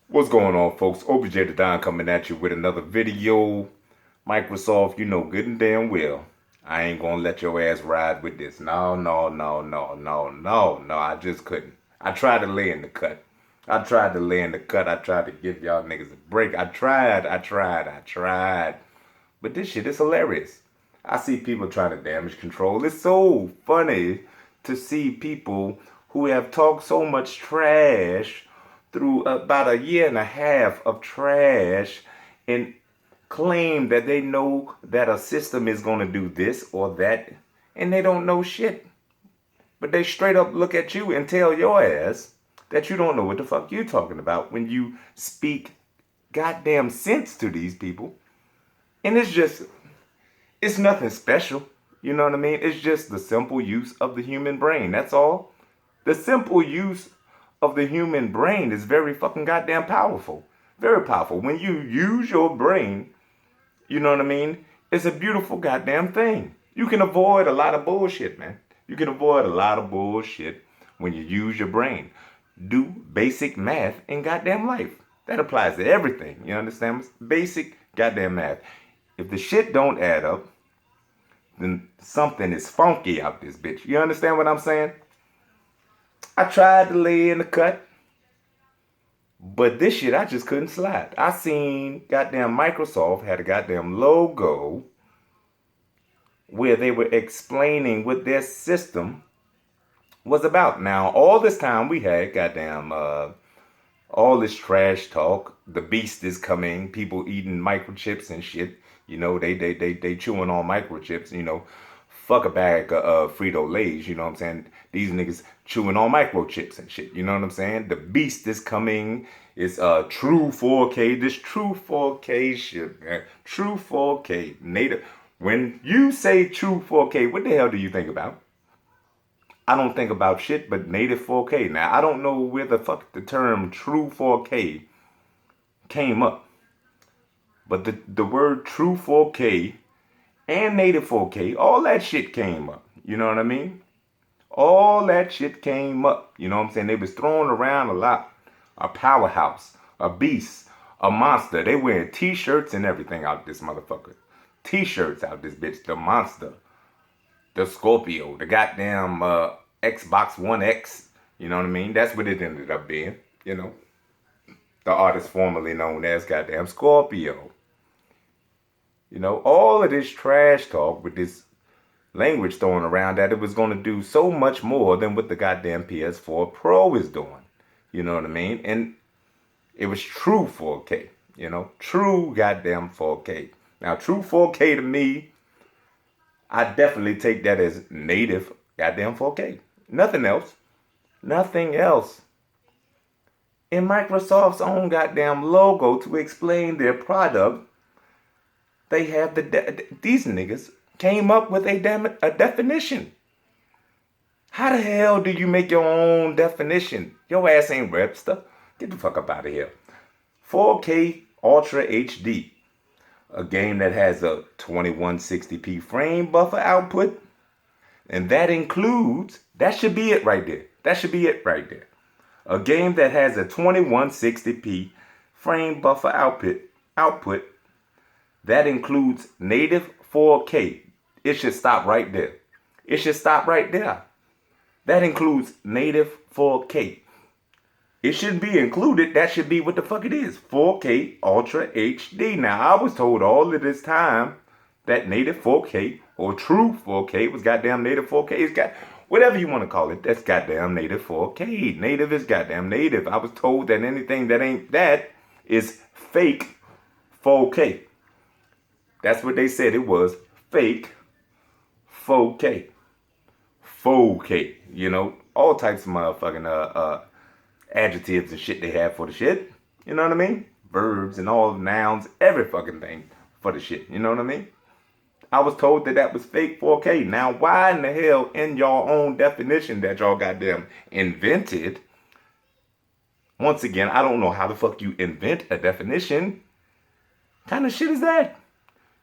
What's going on, folks? OBJ the Don coming at you with another video. Microsoft, you know good and damn well I ain't gonna let your ass ride with this. No, no, no, no, no, no, no. I just couldn't. I tried to lay in the cut. I tried to lay in the cut. I tried to give y'all niggas a break. I tried. But this shit is hilarious. I see people trying to damage control. It's so funny to see people who have talked so much trash through about a year and a half of trash and claim that they know that a system is going to do this or that, and they don't know shit. But they straight up look at you and tell your ass that you don't know what the fuck you talking about when you speak goddamn sense to these people. And it's nothing special. You know what I mean? It's just the simple use of the human brain. That's all. The simple use of the human brain is very fucking goddamn powerful. Very powerful. When you use your brain, you know what I mean? It's a beautiful goddamn thing. You can avoid a lot of bullshit, man. You can avoid a lot of bullshit when you use your brain. Do basic math in goddamn life. That applies to everything. You understand? Basic goddamn math. If the shit don't add up, then something is funky out this bitch. You understand what I'm saying? I tried to lay in the cut, but this shit I just couldn't slide. I seen goddamn Microsoft had a goddamn logo where they were explaining what their system was about. Now, all this time we had goddamn all this trash talk. The beast is coming. People eating microchips and shit. You know, they chewing on microchips. You know, fuck a bag of Frito-Lays. You know what I'm saying? These niggas chewing on microchips and shit. You know what I'm saying? The beast is coming. It's true 4K. This true 4K shit, man. True 4K. Native. When you say true 4K, what the hell do you think about? I don't think about shit but native 4K. Now, I don't know where the fuck the term true 4K came up. But the word true 4K and native 4K, all that shit came up. You know what I mean? All that shit came up. You know what I'm saying? They was throwing around a lot. A powerhouse, a beast, a monster. They wearing t-shirts and everything out this motherfucker. T-shirts out this bitch. The monster. The Scorpio. The goddamn Xbox One X. You know what I mean? That's what it ended up being. You know. The artist formerly known as goddamn Scorpio. You know, all of this trash talk with this language thrown around that it was going to do so much more than what the goddamn PS4 Pro is doing. You know what I mean? And it was true 4K. You know, true goddamn 4K. Now, true 4K to me, I definitely take that as native goddamn 4K. Nothing else. Nothing else. In Microsoft's own goddamn logo to explain their product, they have these niggas came up with a definition. How the hell do you make your own definition? Your ass ain't Webster. Get the fuck up out of here. 4K Ultra HD. A game that has a 2160p frame buffer output. And that includes, that should be it right there. That should be it right there. A game that has a 2160p frame buffer output. That includes native 4K. It should stop right there. It should stop right there. That includes native 4K. It shouldn't be included. That should be what the fuck it is. 4K Ultra HD. Now, I was told all of this time that native 4K or true 4K was goddamn native 4K. It's got whatever you want to call it. That's goddamn native 4K. Native is goddamn native. I was told that anything that ain't that is fake 4K. That's what they said it was. Fake 4K. 4K. You know, all types of motherfucking adjectives and shit they have for the shit. You know what I mean? Verbs and all nouns, every fucking thing for the shit. You know what I mean? I was told that that was fake 4K. Now, why in the hell in your own definition that y'all goddamn invented? Once again, I don't know how the fuck you invent a definition. What kind of shit is that?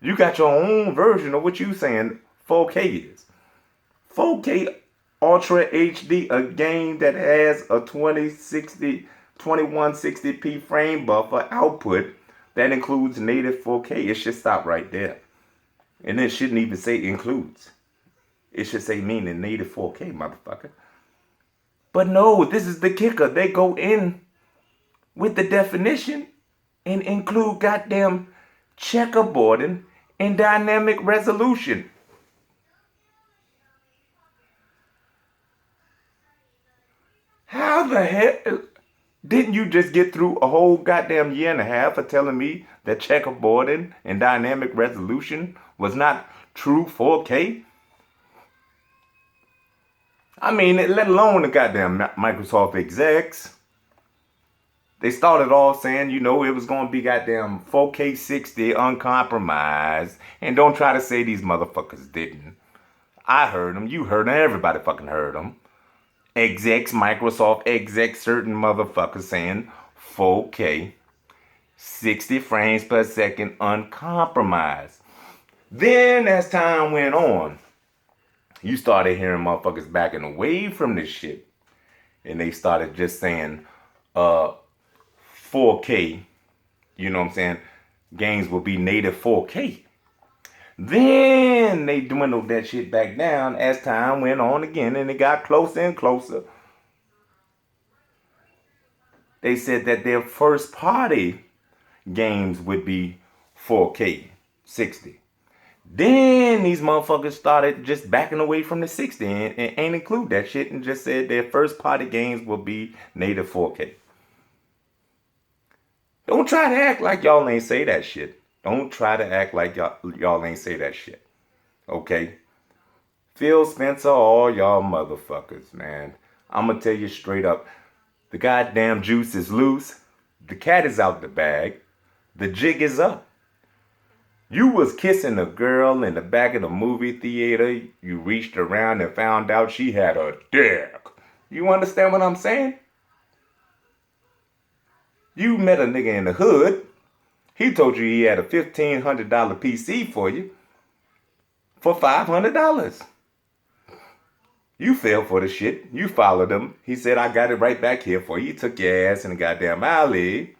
You got your own version of what you saying 4K is. 4K Ultra HD, a game that has a 2060 2160p frame buffer output that includes native 4K. It should stop right there. And it shouldn't even say includes. It should say meaning native 4K, motherfucker. But no, this is the kicker. They go in with the definition and include goddamn checkerboarding and dynamic resolution. How the hell? Didn't you just get through a whole goddamn year and a half of telling me that checkerboarding and dynamic resolution was not true 4K? I mean, let alone the goddamn Microsoft execs. They started off saying, you know, it was going to be goddamn 4K 60 uncompromised. And don't try to say these motherfuckers didn't. I heard them. You heard them. Everybody fucking heard them. Execs, Microsoft execs, certain motherfuckers saying 4K 60 frames per second uncompromised. Then as time went on, you started hearing motherfuckers backing away from this shit. And they started just saying 4K, you know what I'm saying, games will be native 4K. Then they dwindled that shit back down as time went on again, and it got closer and closer. They said that their first party games would be 4K 60. Then these motherfuckers started just backing away from the 60 and ain't include that shit and just said their first party games will be native 4K. Don't try to act like y'all ain't say that shit. Don't try to act like y'all ain't say that shit. Okay? Phil Spencer, all y'all motherfuckers, man. I'm going to tell you straight up. The goddamn juice is loose. The cat is out the bag. The jig is up. You was kissing a girl in the back of the movie theater. You reached around and found out she had a dick. You understand what I'm saying? You met a nigga in the hood. He told you he had a $1,500 PC for you for $500. You fell for the shit. You followed him. He said, I got it right back here for you. He took your ass in the goddamn alley.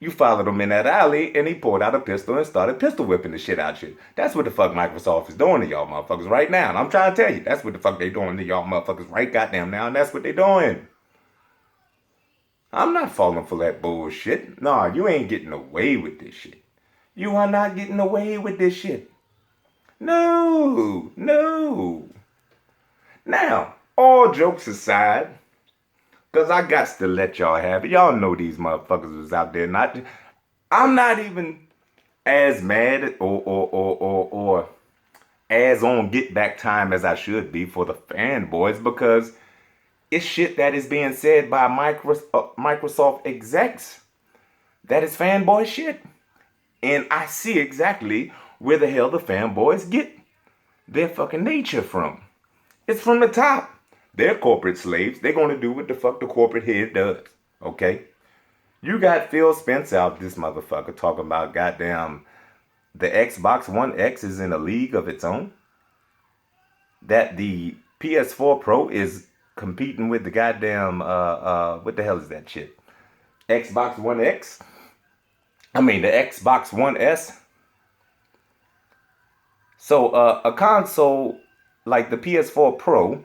You followed him in that alley, and he pulled out a pistol and started pistol whipping the shit out you. That's what the fuck Microsoft is doing to y'all motherfuckers right now. And I'm trying to tell you, that's what the fuck they doing to y'all motherfuckers right goddamn now, and that's what they doing. I'm not falling for that bullshit. Nah, you ain't getting away with this shit. You are not getting away with this shit. No. Now, all jokes aside, because I got to let y'all have it. Y'all know these motherfuckers was out there. I'm not even as mad or as on get back time as I should be for the fanboys, because it's shit that is being said by Microsoft execs that is fanboy shit. And I see exactly where the hell the fanboys get their fucking nature from. It's from the top. They're corporate slaves. They're going to do what the fuck the corporate head does. Okay? You got Phil Spencer out this motherfucker talking about goddamn the Xbox One X is in a league of its own. That the PS4 Pro is competing with the goddamn, what the hell is that shit? Xbox One X? I mean, the Xbox One S. So, a console like the PS4 Pro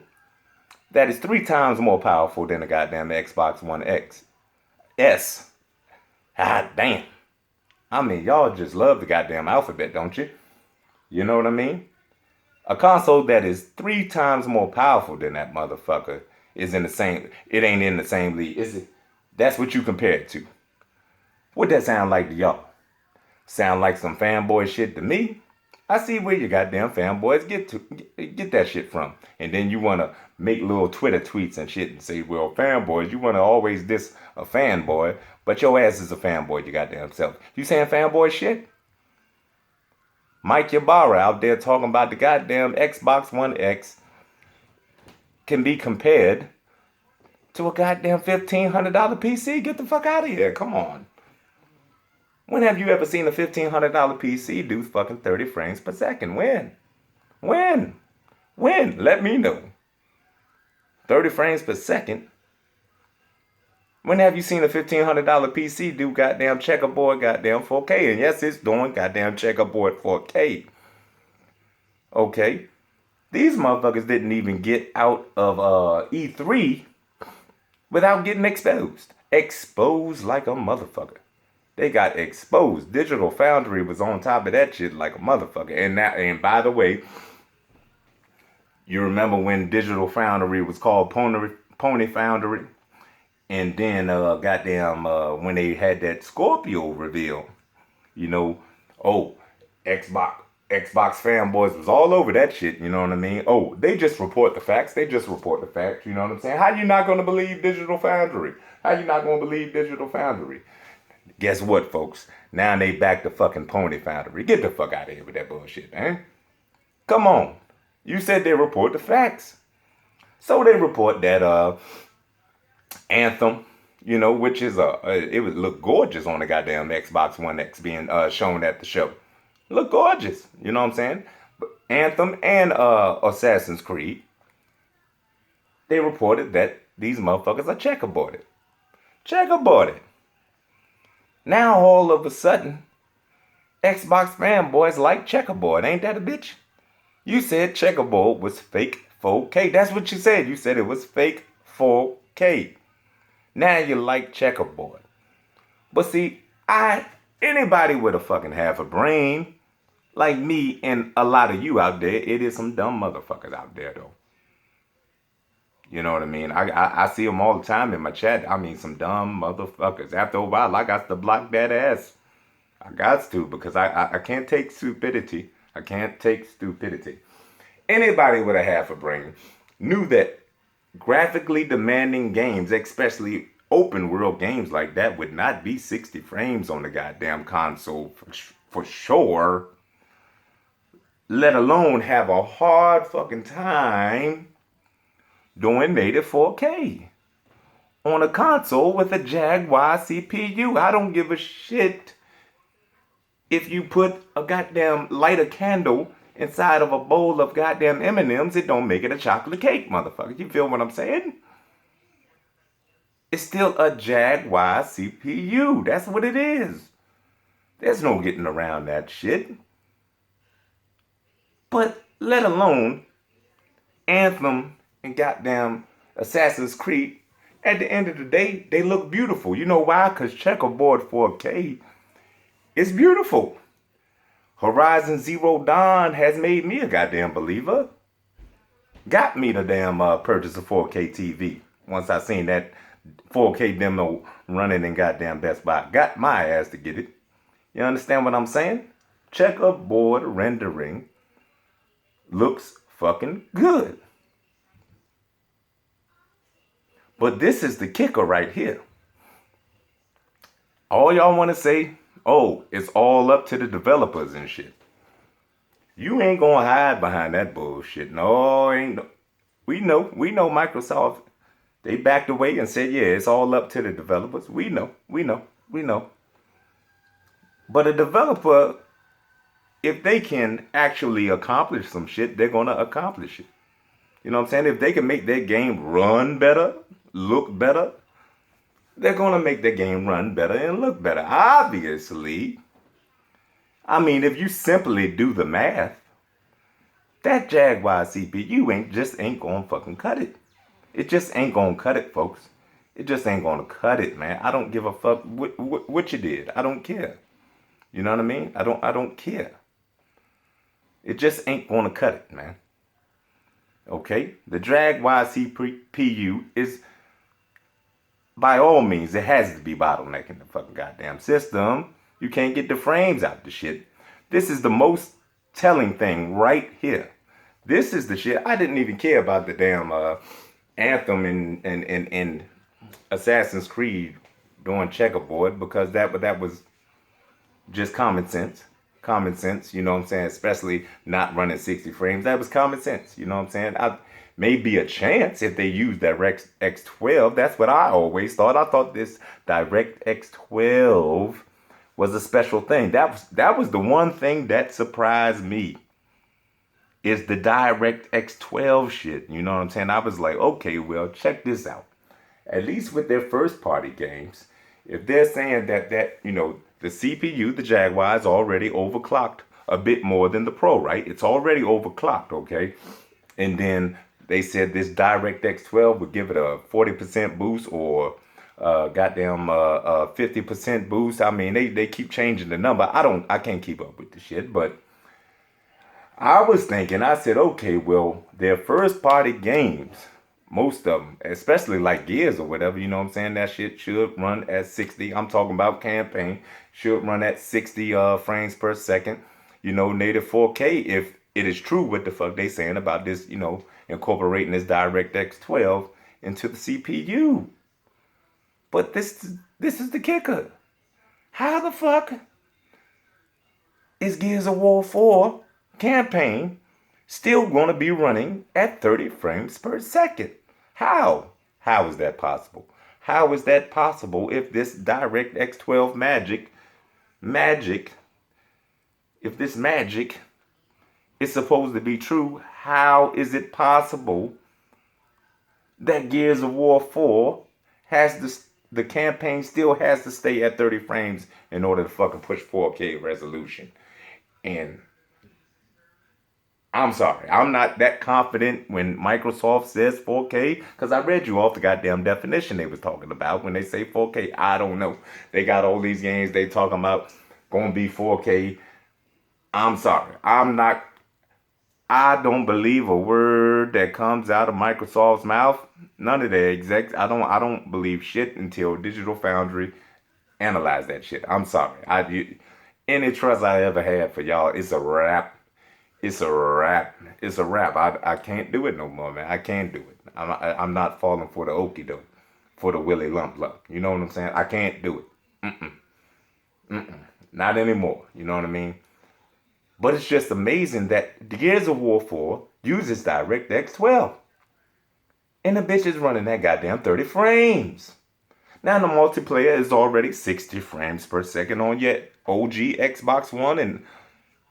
that is 3 times more powerful than the goddamn Xbox One X. S. Ah, damn. I mean, y'all just love the goddamn alphabet, don't you? You know what I mean? A console that is 3 times more powerful than that motherfucker is in the same, it ain't in the same league, is it? That's what you compare it to. What that sound like to y'all? Sound like some fanboy shit to me? I see where you goddamn fanboys get that shit from. And then you want to make little Twitter tweets and shit and say, well, fanboys, you want to always diss a fanboy, but your ass is a fanboy, you goddamn self. You saying fanboy shit? Mike Ybarra out there talking about the goddamn Xbox One X can be compared to a goddamn $1,500 PC. Get the fuck out of here. Come on. When have you ever seen a $1,500 PC do fucking 30 frames per second? When? Let me know. 30 frames per second? When have you seen a $1,500 PC do goddamn checkerboard goddamn 4K? And yes, it's doing goddamn checkerboard 4K. Okay. These motherfuckers didn't even get out of E3 without getting exposed. Exposed like a motherfucker. They got exposed. Digital Foundry was on top of that shit like a motherfucker. And by the way, you remember when Digital Foundry was called Pony Foundry? And then when they had that Scorpio reveal, you know, oh, Xbox fanboys was all over that shit, you know what I mean? Oh, they just report the facts. They just report the facts, you know what I'm saying? How you not going to believe Digital Foundry? How you not going to believe Digital Foundry? Guess what, folks? Now they back to fucking Pony Foundry. Get the fuck out of here with that bullshit, man. Come on. You said they report the facts. So they report that Anthem, you know, which is it would look gorgeous on the goddamn Xbox One X being shown at the show. Look gorgeous, you know what I'm saying? Anthem and Assassin's Creed, they reported that these motherfuckers are checkerboarded. Checkerboarded. Now all of a sudden, Xbox fanboys like checkerboard. Ain't that a bitch? You said checkerboard was fake 4K. That's what you said. You said it was fake 4K. Now you like checkerboard. But see, anybody with a fucking half a brain, like me and a lot of you out there, it is some dumb motherfuckers out there though. You know what I mean? I see them all the time in my chat. I mean, some dumb motherfuckers. After a while, I got to block that ass. I got to, because I can't take stupidity. I can't take stupidity. Anybody with a half a brain knew that graphically demanding games, especially open world games like that, would not be 60 frames on the goddamn console for sure. Let alone have a hard fucking time doing native 4K on a console with a Jaguar CPU. I don't give a shit if you put a goddamn light a candle inside of a bowl of goddamn M&Ms. It don't make it a chocolate cake, motherfucker. You feel what I'm saying? It's still a Jaguar CPU. That's what it is. There's no getting around that shit. But let alone Anthem and goddamn Assassin's Creed, at the end of the day, they look beautiful. You know why? Because checkerboard 4K is beautiful. Horizon Zero Dawn has made me a goddamn believer. Got me the damn purchase a 4K TV. Once I seen that 4K demo running in goddamn Best Buy. Got my ass to get it. You understand what I'm saying? Checkerboard rendering looks fucking good. But this is the kicker right here. All y'all want to say, oh, it's all up to the developers and shit. You ain't gonna hide behind that bullshit. No, ain't no. We know Microsoft, they backed away and said, yeah, it's all up to the developers. We know. But a developer, if they can actually accomplish some shit, they're gonna accomplish it. You know what I'm saying? If they can make their game run better, look better, they're going to make the game run better and look better. Obviously, I mean, if you simply do the math, that Jaguar CPU ain't going to fucking cut it. It just ain't going to cut it, folks. It just ain't going to cut it, man. I don't give a fuck what you did. I don't care. You know what I mean? I don't care. It just ain't going to cut it, man. Okay? The Jaguar CPU is, by all means, it has to be bottlenecking the fucking goddamn system. You can't get the frames out the shit. This is the most telling thing right here. This is the shit. I didn't even care about the damn Anthem and Assassin's Creed doing checkerboard, because that was just common sense. Common sense, you know what I'm saying? Especially not running 60 frames. That was common sense, you know what I'm saying? Maybe a chance if they use DirectX 12. That's what I always thought. I thought this DirectX 12 was a special thing. That was the one thing that surprised me, is the DirectX 12 shit. You know what I'm saying? I was like, okay, well, check this out. at least with their first party games, if they're saying that the CPU, the Jaguar, is already overclocked a bit more than the Pro, right? It's already overclocked, okay? And then they said this DirectX 12 would give it a 40% boost or goddamn 50% boost. I mean, they keep changing the number. I can't keep up with the shit, but I was thinking, I said, okay, well, their first party games, most of them, especially like Gears or whatever, you know what I'm saying? That shit should run at 60. I'm talking about campaign, should run at 60 frames per second, native 4K if it is true what the fuck they saying about this, incorporating this DirectX 12 into the CPU. But this is the kicker. How the fuck is Gears of War 4 campaign still going to be running at 30 frames per second? How? How is that possible? How is that possible if this DirectX 12 if this magic is supposed to be true, how is it possible that Gears of War 4 has the campaign still has to stay at 30 frames in order to fucking push 4K resolution? And I'm sorry, I'm not that confident when Microsoft says 4K, because I read you off the goddamn definition they was talking about when they say 4K. I don't know. They got all these games they talking about gonna be 4K. I'm sorry. I don't believe a word that comes out of Microsoft's mouth. None of their execs. I don't believe shit until Digital Foundry analyze that shit. I'm sorry. Any trust I ever had for y'all, it's a wrap. It's a wrap. It's a wrap. I can't do it no more, man. I can't do it. I'm not falling for the okie doke, for the Willy Lump Lump. You know what I'm saying? I can't do it. Not anymore. You know what I mean? But it's just amazing that Gears of War 4 uses DirectX 12. And the bitch is running that goddamn 30 frames. Now the multiplayer is already 60 frames per second on your OG Xbox One and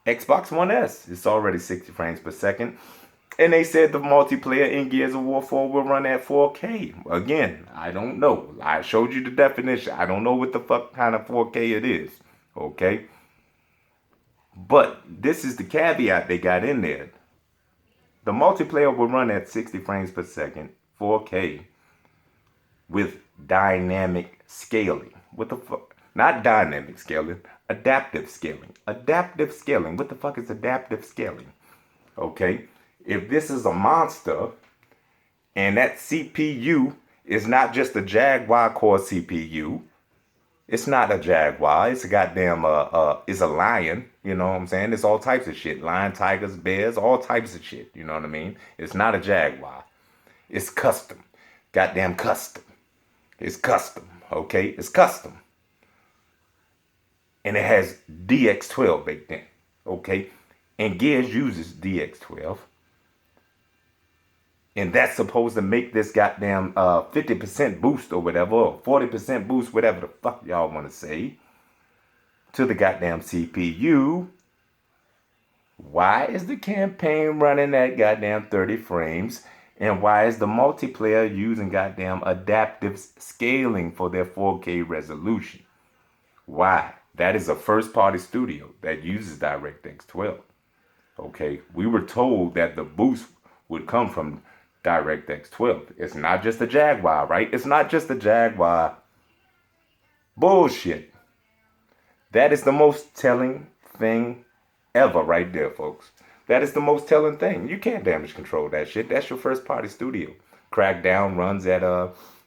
Xbox One S. It's already 60 frames per second. And they said the multiplayer in Gears of War 4 will run at 4K. Again, I don't know. I showed you the definition. I don't know what the fuck kind of 4K it is. Okay? But this is the caveat they got in there. The multiplayer will run at 60 frames per second, 4K, with dynamic scaling. What the fuck? Not dynamic scaling, adaptive scaling. Adaptive scaling. What the fuck is adaptive scaling? Okay? If this is a monster, and that CPU is not just a Jaguar core CPU, it's not a Jaguar. It's a goddamn, it's a lion. You know what I'm saying? It's all types of shit. Lion, tigers, bears, all types of shit. You know what I mean? It's not a Jaguar. It's custom. Goddamn custom. It's custom. Okay? It's custom. And it has DX12 baked in. Okay? And Gears uses DX12. And that's supposed to make this goddamn 50% boost or whatever, or 40% boost, whatever the fuck y'all want to say, to the goddamn CPU. Why is the campaign running at goddamn 30 frames? And why is the multiplayer using goddamn adaptive scaling for their 4K resolution? Why? That is a first-party studio that uses DirectX 12. Okay, we were told that the boost would come from DirectX 12. It's not just a Jaguar, right? It's not just a Jaguar. Bullshit. That is the most telling thing ever right there, folks. That is the most telling thing. You can't damage control that shit. That's your first party studio. Crackdown runs at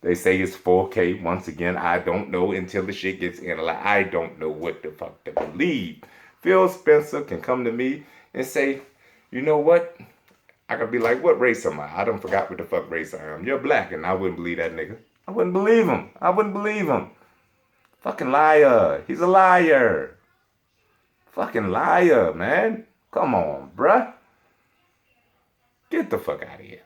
they say it's 4K. Once again, I don't know until the shit gets analyzed. I don't know what the fuck to believe. Phil Spencer can come to me and say, you know what? I could be like, what race am I? I done forgot what the fuck race I am. You're black, and I wouldn't believe that nigga. I wouldn't believe him. I wouldn't believe him. Fucking liar. He's a liar. Fucking liar, man. Come on, bruh. Get the fuck out of here.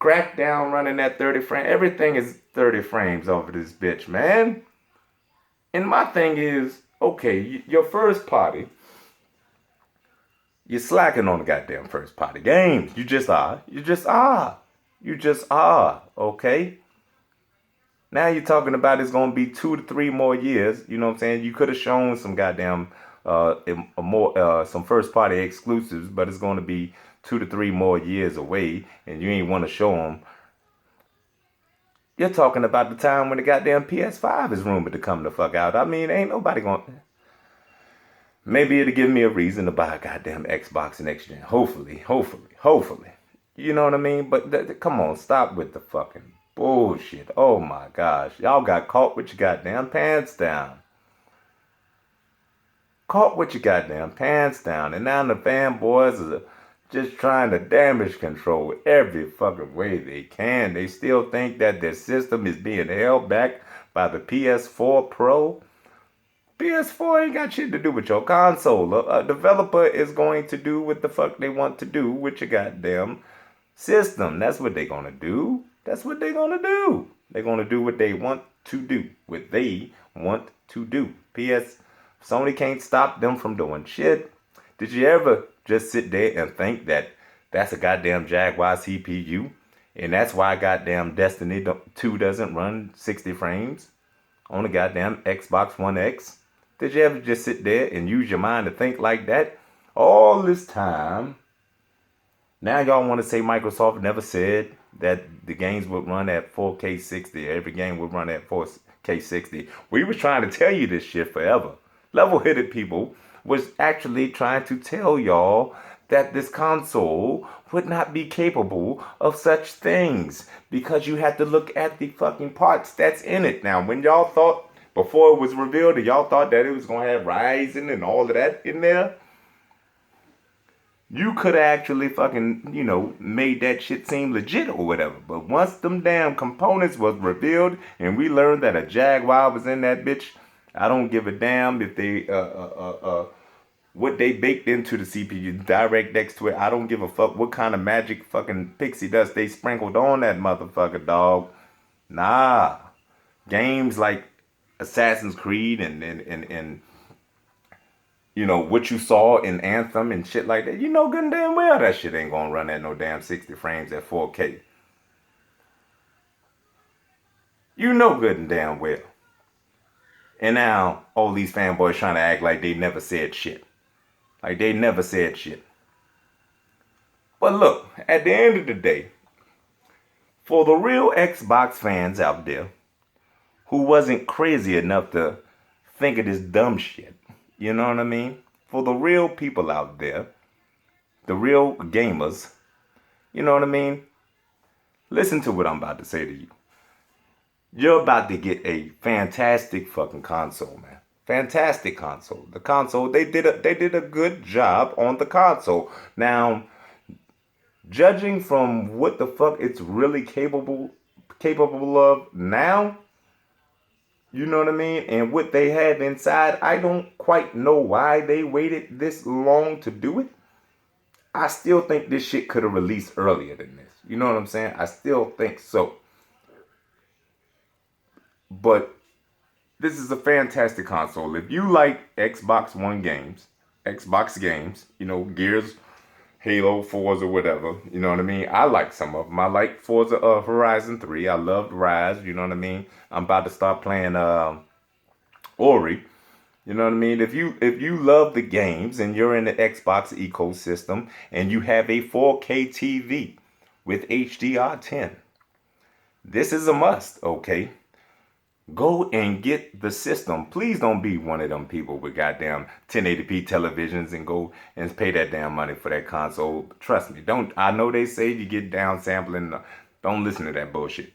Crackdown running at 30 frames. Everything is 30 frames over this bitch, man. And my thing is, okay, your first party, you're slacking on the goddamn first party games. You just are. You just are. You just are, okay? Now you're talking about it's gonna be 2 to 3 more years. You know what I'm saying? You could have shown some goddamn more some first party exclusives, but it's gonna be 2 to 3 more years away, and you ain't want to show them. You're talking about the time when the goddamn PS5 is rumored to come the fuck out. I mean, ain't nobody gonna. Maybe it'll give me a reason to buy a goddamn Xbox next gen. Hopefully, hopefully, hopefully. You know what I mean? But come on, stop with the fucking bullshit. Oh my gosh. Y'all got caught with your goddamn pants down. Caught with your goddamn pants down. And now the fanboys are just trying to damage control every fucking way they can. They still think that their system is being held back by the PS4 Pro. PS4 ain't got shit to do with your console. A developer is going to do what the fuck they want to do with your goddamn system. That's what they're gonna do. That's what they're gonna do. They're gonna do what they want to do. What they want to do. Sony can't stop them from doing shit. Did you ever just sit there and think that that's a goddamn Jaguar CPU? And that's why goddamn Destiny 2 doesn't run 60 frames on a goddamn Xbox One X? Did you ever just sit there and use your mind to think like that? All this time, now y'all want to say Microsoft never said that the games would run at 4K 60. Every game would run at 4K 60. We was trying to tell you this shit forever. Level-headed people was actually trying to tell y'all that this console would not be capable of such things because you had to look at the fucking parts that's in it. Now, when y'all thought, before it was revealed, y'all thought that it was going to have Ryzen and all of that in there, you could have actually fucking, made that shit seem legit or whatever. But once them damn components was revealed and we learned that a Jaguar was in that bitch, I don't give a damn if they, what they baked into the CPU, direct next to it. I don't give a fuck what kind of magic fucking pixie dust they sprinkled on that motherfucker, dog. Nah. Games like Assassin's Creed and what you saw in Anthem and shit like that, you know good and damn well that shit ain't gonna run at no damn 60 frames at 4K. You know good and damn well. And now all these fanboys trying to act like they never said shit. Like they never said shit. But look, at the end of the day, for the real Xbox fans out there who wasn't crazy enough to think of this dumb shit, you know what I mean? For the real people out there, the real gamers, you know what I mean? Listen to what I'm about to say to you. You're about to get a fantastic fucking console, man. Fantastic console. The console, they did a good job on the console. Now, judging from what the fuck it's really capable of now, you know what I mean? And what they have inside, I don't quite know why they waited this long to do it. I still think this shit could have released earlier than this. You know what I'm saying? I still think so. But this is a fantastic console. If you like Xbox One games, Xbox games, Gears, Halo, Forza, whatever, you know what I mean? I like some of them. I like Forza Horizon 3. I loved Rise, you know what I mean? I'm about to start playing Ori. You know what I mean? If you love the games and you're in the Xbox ecosystem and you have a 4K TV with HDR10, this is a must, okay? Go and get the system. Please don't be one of them people with goddamn 1080p televisions and go and pay that damn money for that console. Trust me. Don't. I know they say you get down sampling. Don't listen to that bullshit.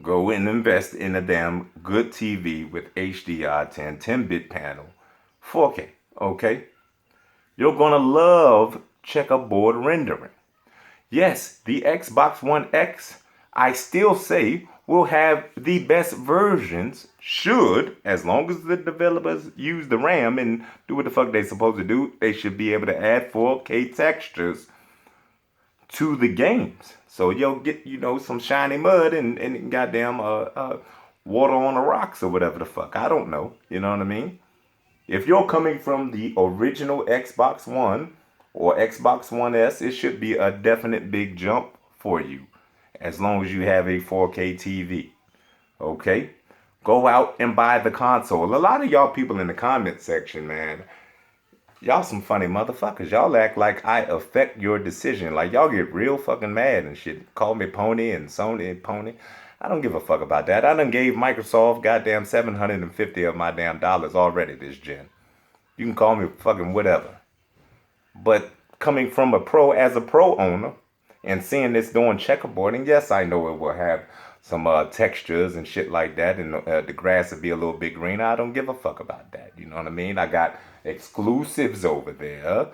Go and invest in a damn good TV with HDR10, 10-bit panel, 4K. Okay? You're gonna love checkerboard rendering. Yes, the Xbox One X, I still say, will have the best versions, as long as the developers use the RAM and do what the fuck they supposed to do, they should be able to add 4K textures to the games. So you'll get, some shiny mud and goddamn water on the rocks or whatever the fuck. I don't know. You know what I mean? If you're coming from the original Xbox One or Xbox One S, it should be a definite big jump for you. as long as you have a 4K TV. Okay? Go out and buy the console. A lot of y'all people in the comment section, man, y'all some funny motherfuckers. Y'all act like I affect your decision. Like y'all get real fucking mad and shit. Call me Pony and Sony and Pony. I don't give a fuck about that. I done gave Microsoft goddamn 750 of my damn dollars already this gen. You can call me fucking whatever. But coming from a pro, as a pro owner, and seeing this doing checkerboarding, yes, I know it will have some textures and shit like that, and the grass will be a little bit greener. I don't give a fuck about that. You know what I mean? I got exclusives over there,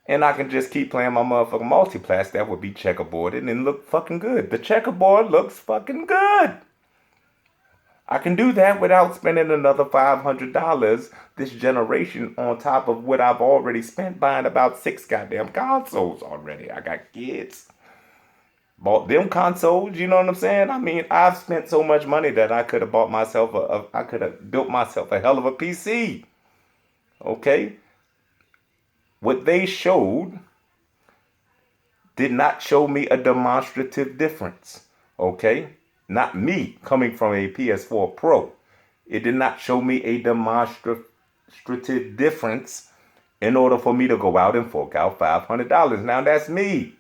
and I can just keep playing my motherfucking multiplats that would be checkerboarded and look fucking good. The checkerboard looks fucking good. I can do that without spending another $500 this generation on top of what I've already spent buying about 6 goddamn consoles already. I got kids. Bought them consoles, you know what I'm saying? I mean, I've spent so much money that I could have bought myself I could have built myself a hell of a PC. Okay? What they showed did not show me a demonstrative difference. Okay? Not me coming from a PS4 Pro. It did not show me a demonstrative difference in order for me to go out and fork out $500. Now that's me.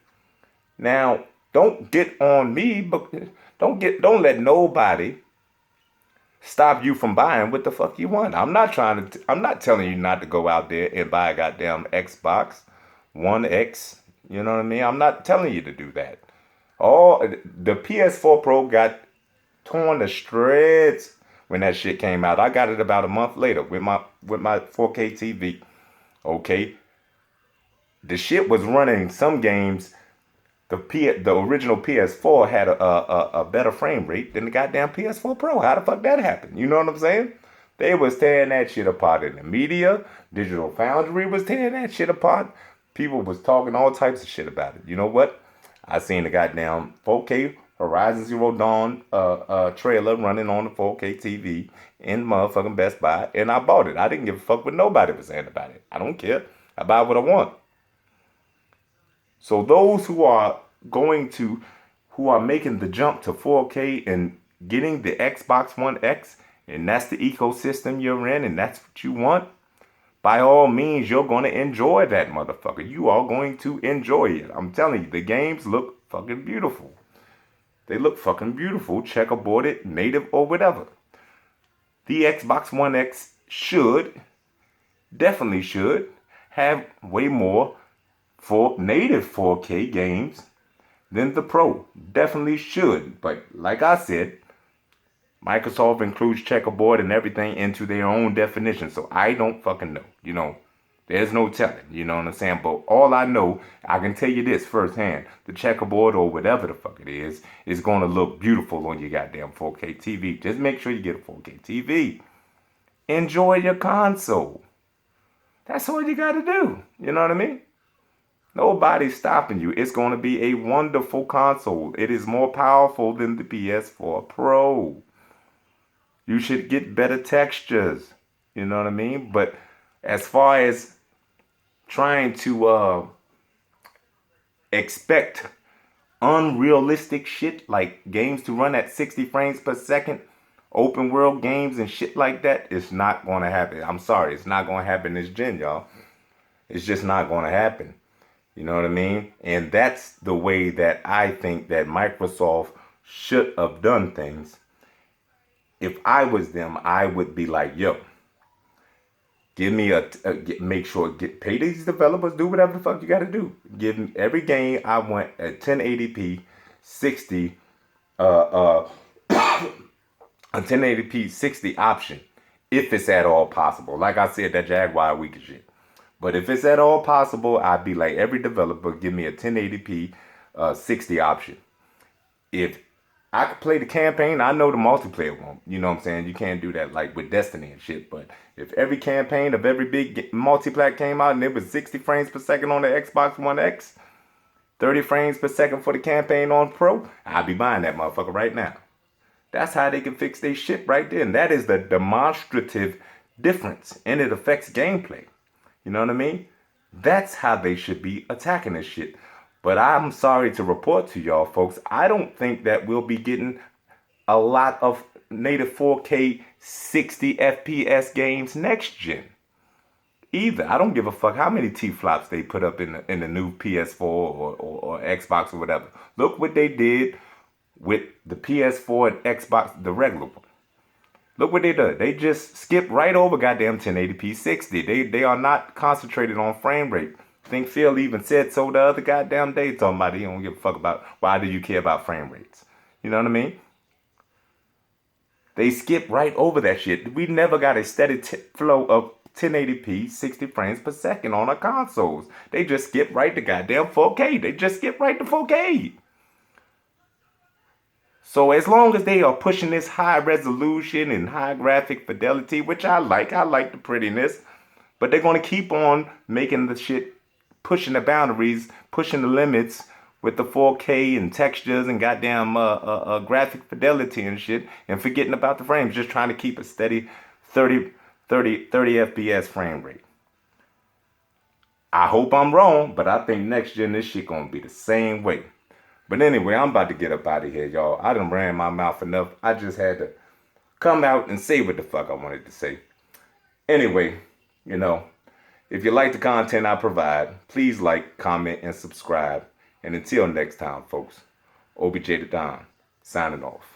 Now, don't get on me, but don't let nobody stop you from buying what the fuck you want. I'm not telling you not to go out there and buy a goddamn Xbox One X. You know what I mean? I'm not telling you to do that. The PS4 Pro got torn to shreds when that shit came out. I got it about a month later with my 4K TV. Okay, the shit was running some games. The original PS4 had a better frame rate than the goddamn PS4 Pro. How the fuck that happened? You know what I'm saying? They was tearing that shit apart in the media. Digital Foundry was tearing that shit apart. People was talking all types of shit about it. You know what? I seen the goddamn 4K Horizon Zero Dawn trailer running on the 4K TV in motherfucking Best Buy, and I bought it. I didn't give a fuck what nobody was saying about it. I don't care. I buy what I want. So those who are making the jump to 4K and getting the Xbox One X, and that's the ecosystem you're in, and that's what you want, by all means, you're going to enjoy that motherfucker. You are going to enjoy it. I'm telling you, the games look fucking beautiful. They look fucking beautiful, checkerboarded, native, or whatever. The Xbox One X definitely should, have way more for native 4K games than the Pro. Definitely should. But like I said, Microsoft includes checkerboard and everything into their own definition. So I don't fucking know. You know, there's no telling. You know what I'm saying? But all I know, I can tell you this firsthand. The checkerboard or whatever the fuck it is going to look beautiful on your goddamn 4K TV. Just make sure you get a 4K TV. Enjoy your console. That's all you got to do. You know what I mean? Nobody's stopping you. It's going to be a wonderful console. It is more powerful than the PS4 Pro. You should get better textures. You know what I mean? But as far as trying to expect unrealistic shit like games to run at 60 frames per second, open world games and shit like that, it's not going to happen. I'm sorry. It's not going to happen this gen, y'all. It's just not going to happen. You know what I mean? And that's the way that I think that Microsoft should have done things. If I was them, I would be like, yo, give me pay these developers, do whatever the fuck you got to do. Give me every game I want at 1080p, 60, a 1080p 60 option, if it's at all possible. Like I said, that Jaguar weak as shit. But if it's at all possible, I'd be like, every developer, give me a 1080p 60 option. If I could play the campaign, I know the multiplayer won't. You know what I'm saying? You can't do that like with Destiny and shit. But if every campaign of every big multiplayer came out and it was 60 frames per second on the Xbox One X, 30 frames per second for the campaign on Pro, I'd be buying that motherfucker right now. That's how they can fix their shit right there. And that is the demonstrative difference. And it affects gameplay. You know what I mean? That's how they should be attacking this shit. But I'm sorry to report to y'all folks, I don't think that we'll be getting a lot of native 4K 60 FPS games next gen either. I don't give a fuck how many T-flops they put up in the new PS4 or Xbox or whatever. Look what they did with the PS4 and Xbox, the regular one. Look what they did. They just skipped right over goddamn 1080p 60. They are not concentrated on frame rate. I think Phil even said so the other goddamn day, talking about he don't give a fuck about why do you care about frame rates. You know what I mean? They skip right over that shit. We never got a steady flow of 1080p 60 frames per second on our consoles. They just skip right to goddamn 4K. They just skip right to 4K. So as long as they are pushing this high resolution and high graphic fidelity, which I like the prettiness, but they're going to keep on making the shit, pushing the boundaries, pushing the limits with the 4K and textures and goddamn graphic fidelity and shit, and forgetting about the frames, just trying to keep a steady 30 FPS frame rate. I hope I'm wrong, but I think next gen this shit gonna be the same way. But anyway, I'm about to get up out of here, y'all. I done ran my mouth enough. I just had to come out and say what the fuck I wanted to say. Anyway, you know, if you like the content I provide, please like, comment, and subscribe. And until next time, folks, OBJ the Don, signing off.